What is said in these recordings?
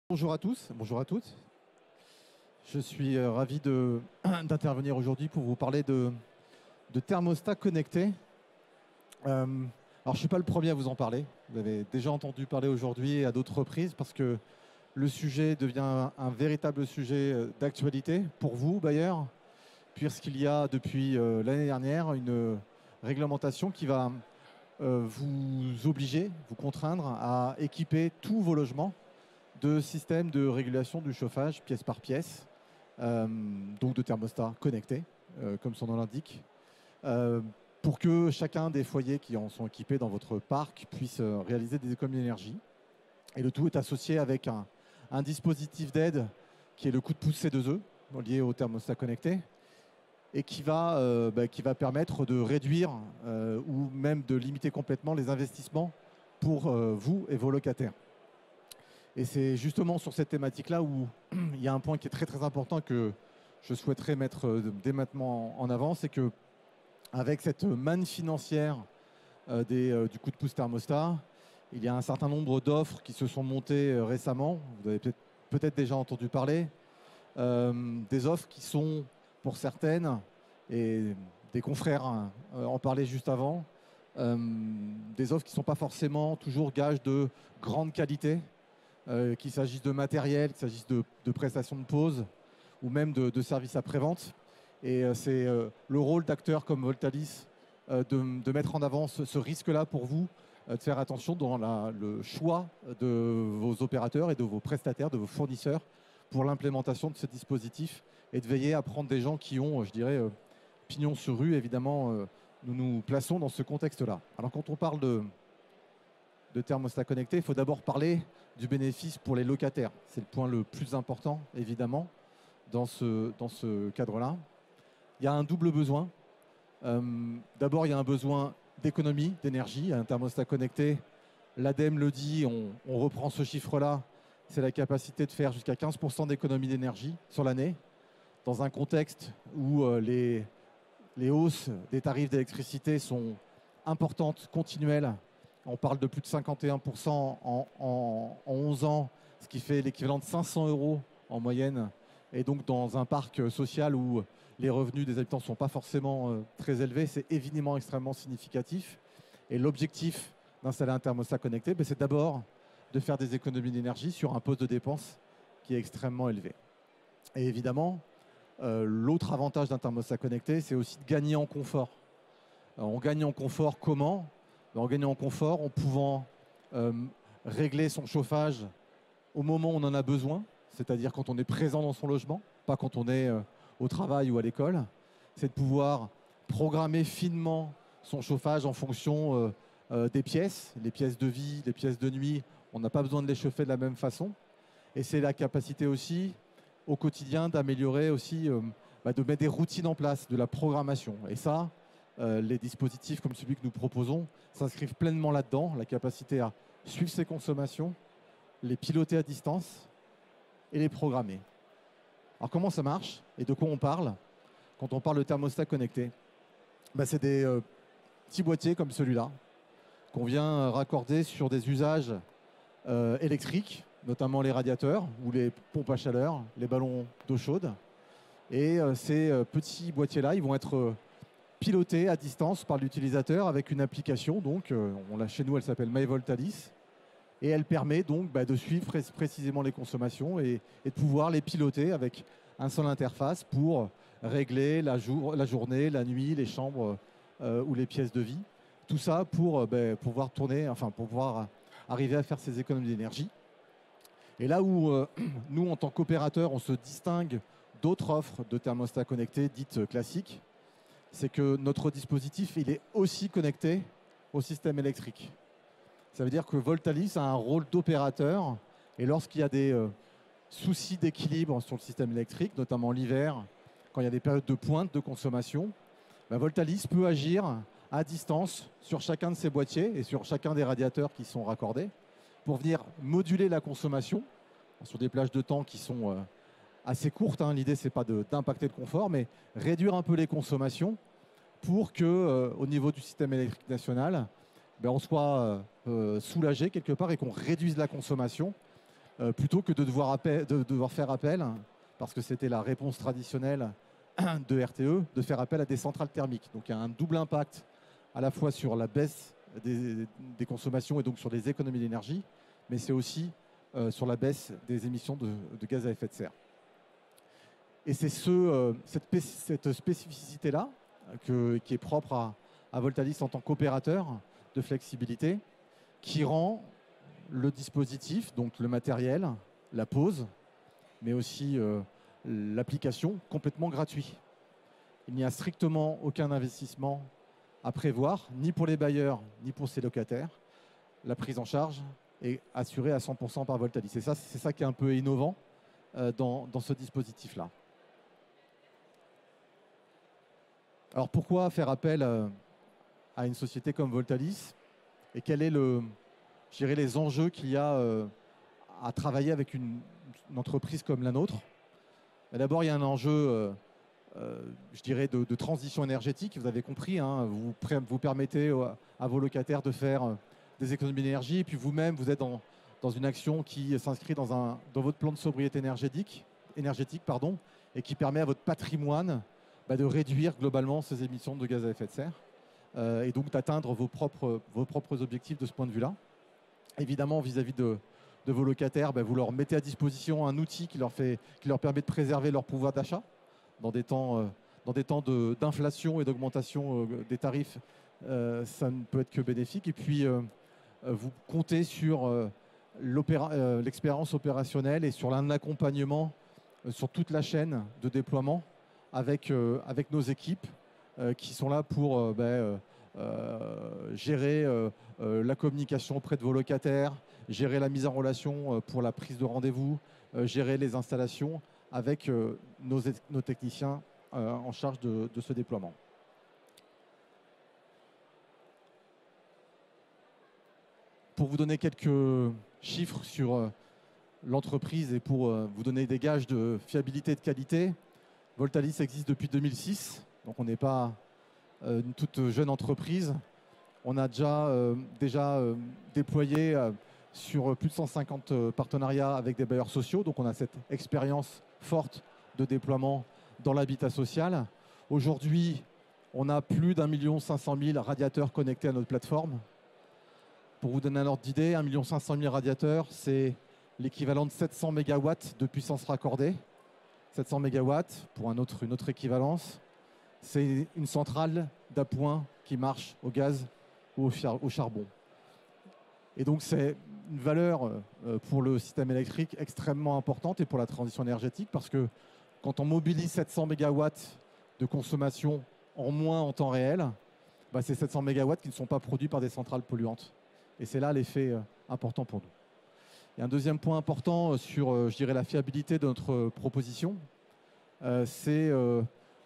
Bonjour à tous, bonjour à toutes. Je suis ravi d'intervenir aujourd'hui pour vous parler de thermostats connectés. Alors, je ne suis pas le premier à vous en parler. Vous avez déjà entendu parler aujourd'hui à d'autres reprises parce que le sujet devient un véritable sujet d'actualité pour vous, Bayer, puisqu'il y a depuis l'année dernière une réglementation qui va vous obliger, vous contraindre à équiper tous vos logements de systèmes de régulation du chauffage pièce par pièce, donc de thermostats connectés, comme son nom l'indique, euh, pour que chacun des foyers qui en sont équipés dans votre parc puisse réaliser des économies d'énergie. Et le tout est associé avec un dispositif d'aide qui est le coup de pouce C2E, lié au thermostat connecté, et qui va permettre de réduire ou même de limiter complètement les investissements pour vous et vos locataires. Et c'est justement sur cette thématique-là où il y a un point qui est très très important que je souhaiterais mettre dès maintenant en avant, c'est que avec cette manne financière du coup de pouce thermostat, il y a un certain nombre d'offres qui se sont montées récemment. Vous avez peut-être déjà entendu parler. Des offres qui sont, pour certaines, et des confrères en parlaient juste avant, des offres qui ne sont pas forcément toujours gages de grande qualité. Qu'il s'agisse de matériel, qu'il s'agisse de prestations de pause ou même de services après-vente. Et c'est le rôle d'acteurs comme Voltalis de mettre en avant ce risque-là pour vous, de faire attention dans le choix de vos opérateurs et de vos prestataires, de vos fournisseurs pour l'implémentation de ce dispositif et de veiller à prendre des gens qui ont, je dirais, pignon sur rue. Évidemment, nous nous plaçons dans ce contexte-là. Alors quand on parle de thermostat connecté, il faut d'abord parler du bénéfice pour les locataires. C'est le point le plus important, évidemment, dans ce cadre-là. Il y a un double besoin. D'abord, il y a un besoin d'économie, d'énergie. Un thermostat connecté, l'ADEME le dit, on reprend ce chiffre-là, c'est la capacité de faire jusqu'à 15% d'économie d'énergie sur l'année, dans un contexte où les hausses des tarifs d'électricité sont importantes, continuelles. On parle de plus de 51% en 11 ans, ce qui fait l'équivalent de 500 € en moyenne. Et donc dans un parc social où les revenus des habitants ne sont pas forcément très élevés, c'est évidemment extrêmement significatif. Et l'objectif d'installer un thermostat connecté, c'est d'abord de faire des économies d'énergie sur un poste de dépense qui est extrêmement élevé. Et évidemment, l'autre avantage d'un thermostat connecté, c'est aussi de gagner en confort. Alors, on gagne en confort comment ? En gagnant en confort, en pouvant régler son chauffage au moment où on en a besoin, c'est-à-dire quand on est présent dans son logement, pas quand on est au travail ou à l'école. C'est de pouvoir programmer finement son chauffage en fonction des pièces, les pièces de vie, les pièces de nuit. On n'a pas besoin de les chauffer de la même façon. Et c'est la capacité aussi au quotidien d'améliorer aussi, de mettre des routines en place, de la programmation. Et ça, les dispositifs comme celui que nous proposons s'inscrivent pleinement là-dedans, la capacité à suivre ses consommations, les piloter à distance et les programmer. Alors comment ça marche et de quoi on parle quand on parle de thermostat connecté ? C'est des petits boîtiers comme celui-là qu'on vient raccorder sur des usages électriques, notamment les radiateurs ou les pompes à chaleur, les ballons d'eau chaude. Et ces petits boîtiers-là, ils vont être piloté à distance par l'utilisateur avec une application. Donc, chez nous, elle s'appelle MyVoltalis. Et elle permet donc de suivre précisément les consommations et de pouvoir les piloter avec un seul interface pour régler la journée, la nuit, les chambres ou les pièces de vie. Tout ça pour pouvoir pour pouvoir arriver à faire ces économies d'énergie. Et là où nous, en tant qu'opérateurs, on se distingue d'autres offres de thermostats connectés dites classiques, c'est que notre dispositif, il est aussi connecté au système électrique. Ça veut dire que Voltalis a un rôle d'opérateur et lorsqu'il y a des soucis d'équilibre sur le système électrique, notamment l'hiver, quand il y a des périodes de pointe de consommation, Voltalis peut agir à distance sur chacun de ces boîtiers et sur chacun des radiateurs qui sont raccordés pour venir moduler la consommation sur des plages de temps qui sont assez courte. L'idée, ce n'est pas d'impacter le confort, mais réduire un peu les consommations pour qu'au niveau du système électrique national, on soit soulagé quelque part et qu'on réduise la consommation plutôt que de devoir faire appel, parce que c'était la réponse traditionnelle de RTE, de faire appel à des centrales thermiques. Donc il y a un double impact à la fois sur la baisse des consommations et donc sur les économies d'énergie, mais c'est aussi sur la baisse des émissions de gaz à effet de serre. Et c'est cette spécificité-là qui est propre à Voltalis en tant qu'opérateur de flexibilité, qui rend le dispositif, donc le matériel, la pose, mais aussi l'application complètement gratuit. Il n'y a strictement aucun investissement à prévoir, ni pour les bailleurs, ni pour ses locataires. La prise en charge est assurée à 100% par Voltalis. Et ça, c'est ça qui est un peu innovant dans ce dispositif-là. Alors pourquoi faire appel à une société comme Voltalis et quel est les enjeux qu'il y a à travailler avec une entreprise comme la nôtre? D'abord, il y a un enjeu, je dirais, de transition énergétique. Vous avez compris, hein, vous permettez à vos locataires de faire des économies d'énergie, et puis vous-même, vous êtes dans une action qui s'inscrit dans votre plan de sobriété énergétique, et qui permet à votre patrimoine de réduire globalement ces émissions de gaz à effet de serre, et donc d'atteindre vos propres objectifs de ce point de vue-là. Évidemment, vis-à-vis de vos locataires, vous leur mettez à disposition un outil qui leur permet de préserver leur pouvoir d'achat dans des temps d'inflation et d'augmentation des tarifs. Ça ne peut être que bénéfique. Et puis, vous comptez sur l'expérience opérationnelle et sur un accompagnement sur toute la chaîne de déploiement avec nos équipes qui sont là pour gérer la communication auprès de vos locataires, gérer la mise en relation pour la prise de rendez-vous, gérer les installations avec nos techniciens en charge de ce déploiement. Pour vous donner quelques chiffres sur l'entreprise et pour vous donner des gages de fiabilité et de qualité, Voltalis existe depuis 2006, donc on n'est pas une toute jeune entreprise. On a déjà déployé sur plus de 150 partenariats avec des bailleurs sociaux, donc on a cette expérience forte de déploiement dans l'habitat social. Aujourd'hui, on a plus d'1 500 000 radiateurs connectés à notre plateforme. Pour vous donner un ordre d'idée, 1 500 000 radiateurs, c'est l'équivalent de 700 MW de puissance raccordée. 700 MW, pour une autre équivalence, c'est une centrale d'appoint qui marche au gaz ou au charbon. Et donc c'est une valeur pour le système électrique extrêmement importante et pour la transition énergétique, parce que quand on mobilise 700 MW de consommation en moins en temps réel, c'est 700 MW qui ne sont pas produits par des centrales polluantes. Et c'est là l'effet important pour nous. Il y a un deuxième point important sur, je dirais, la fiabilité de notre proposition. C'est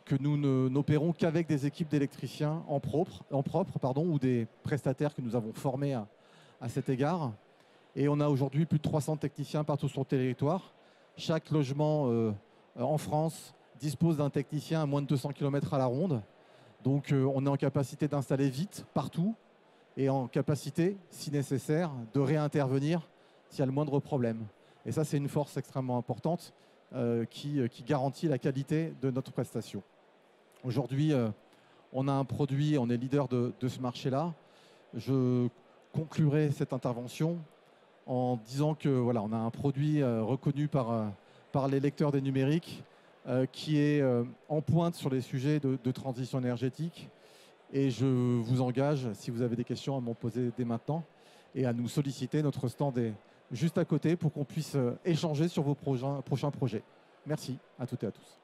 que nous n'opérons qu'avec des équipes d'électriciens en propre, ou des prestataires que nous avons formés à cet égard. Et on a aujourd'hui plus de 300 techniciens partout sur le territoire. Chaque logement en France dispose d'un technicien à moins de 200 km à la ronde. Donc on est en capacité d'installer vite, partout, et en capacité, si nécessaire, de réintervenir s'il y a le moindre problème. Et ça, c'est une force extrêmement importante qui garantit la qualité de notre prestation. Aujourd'hui, on a un produit, on est leader de ce marché-là. Je conclurai cette intervention en disant que voilà, on a un produit reconnu par les lecteurs des numériques qui est en pointe sur les sujets de transition énergétique. Et je vous engage, si vous avez des questions, à m'en poser dès maintenant et à nous solliciter. Notre stand est juste à côté pour qu'on puisse échanger sur vos prochains projets. Merci à toutes et à tous.